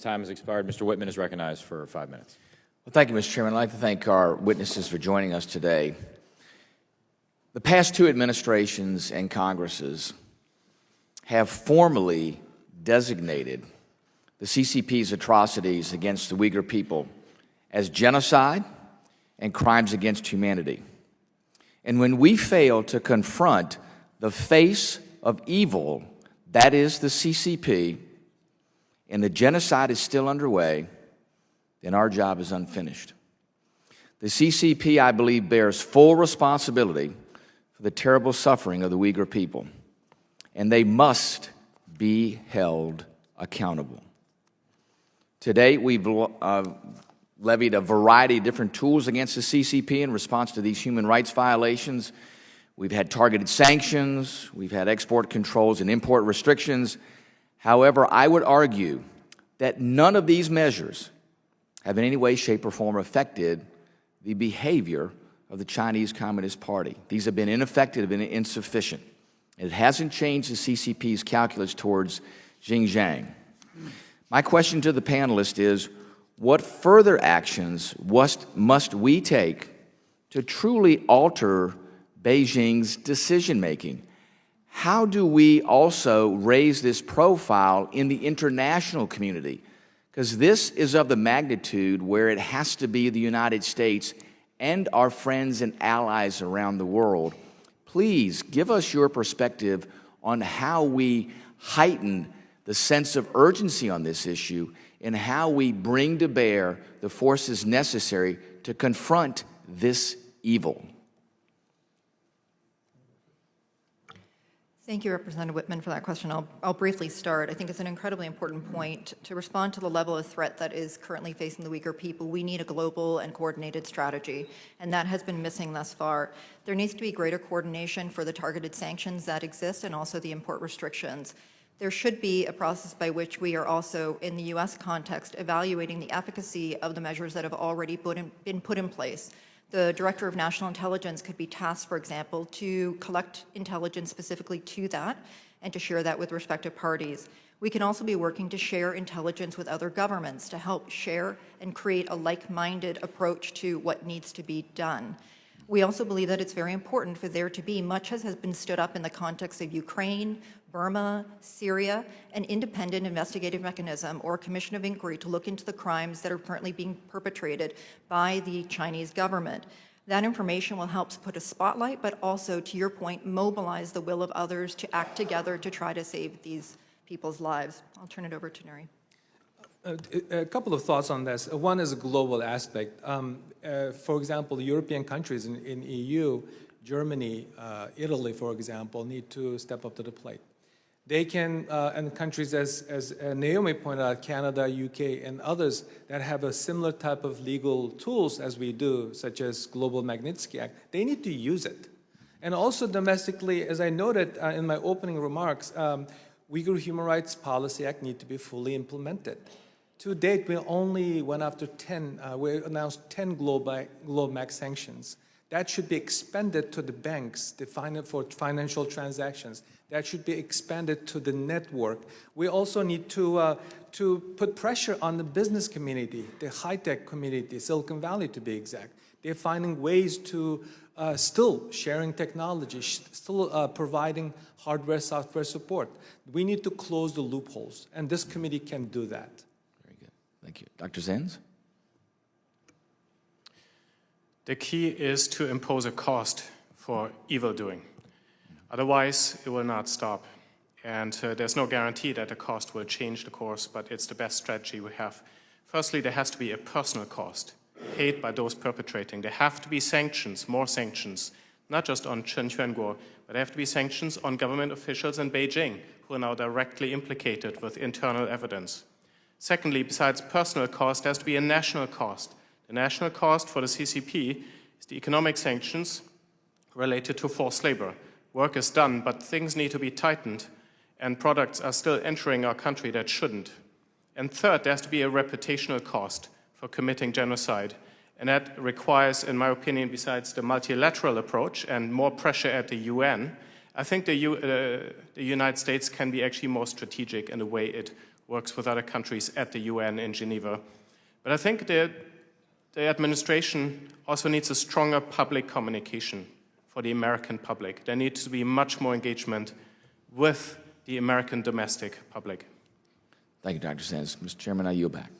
Time has expired. Mr. Wittman is recognized for 5 minutes. Well, thank you, Mr. Chairman. I'd like to thank our witnesses for joining us today. The past two administrations and Congresses have formally designated the CCP's atrocities against the Uyghur people as genocide and crimes against humanity. And when we fail to confront the face of evil, that is the CCP, and the genocide is still underway, then our job is unfinished. The CCP, I believe, bears full responsibility for the terrible suffering of the Uyghur people, and they must be held accountable. To date, we've levied a variety of different tools against the CCP in response to these human rights violations. We've had targeted sanctions, we've had export controls and import restrictions. However, I would argue that none of these measures have in any way, shape, or form affected the behavior of the Chinese Communist Party. These have been ineffective and insufficient. It hasn't changed the CCP's calculus towards Xinjiang. My question to the panelists is, what further actions must we take to truly alter Beijing's decision-making? How do we also raise this profile in the international community? Because this is of the magnitude where it has to be the United States and our friends and allies around the world. Please give us your perspective on how we heighten the sense of urgency on this issue and how we bring to bear the forces necessary to confront this evil. Thank you, Representative Wittman, for that question. I'll briefly start. I think it's an incredibly important point. To respond to the level of threat that is currently facing the Uyghur people, we need a global and coordinated strategy, and that has been missing thus far. There needs to be greater coordination for the targeted sanctions that exist and also the import restrictions. There should be a process by which we are also, in the U.S. context, evaluating the efficacy of the measures that have already been put in place. The Director of National Intelligence could be tasked, for example, to collect intelligence specifically to that and to share that with respective parties. We can also be working to share intelligence with other governments to help share and create a like-minded approach to what needs to be done. We also believe that it's very important for there to be, much as has been stood up in the context of Ukraine, Burma, Syria, an independent investigative mechanism or a commission of inquiry to look into the crimes that are currently being perpetrated by the Chinese government. That information will help put a spotlight, but also, to your point, mobilize the will of others to act together to try to save these people's lives. I'll turn it over to Nuri. A couple of thoughts on this. One is a global aspect. For example, the European countries in EU, Germany, Italy, for example, need to step up to the plate. They can, and countries as Naomi pointed out, Canada, UK, and others that have a similar type of legal tools as we do, such as Global Magnitsky Act, they need to use it. And also domestically, as I noted in my opening remarks, Uyghur Human Rights Policy Act need to be fully implemented. To date, we only went after 10, we announced 10 Global sanctions. That should be expanded to the banks for financial transactions. That should be expanded to the network. We also need to put pressure on the business community, the high-tech community, Silicon Valley to be exact. They're finding ways to still sharing technology, still providing hardware, software support. We need to close the loopholes, and this committee can do that. Very good. Thank you. Dr. Zenz? The key is to impose a cost for evil doing. Otherwise, it will not stop. And there's no guarantee that the cost will change the course, but it's the best strategy we have. Firstly, there has to be a personal cost paid by those perpetrating. There have to be sanctions, more sanctions, not just on Chen Quanguo, but there have to be sanctions on government officials in Beijing who are now directly implicated with internal evidence. Secondly, besides personal cost, there has to be a national cost. The national cost for the CCP is the economic sanctions related to forced labor. Work is done, but things need to be tightened, and products are still entering our country that shouldn't. And third, there has to be a reputational cost for committing genocide. And that requires, in my opinion, besides the multilateral approach and more pressure at the UN, I think the United States can be actually more strategic in the way it works with other countries at the UN in Geneva. But I think the administration also needs a stronger public communication for the American public. There needs to be much more engagement with the American domestic public. Thank you, Dr. Sands. Mr. Chairman, I yield back.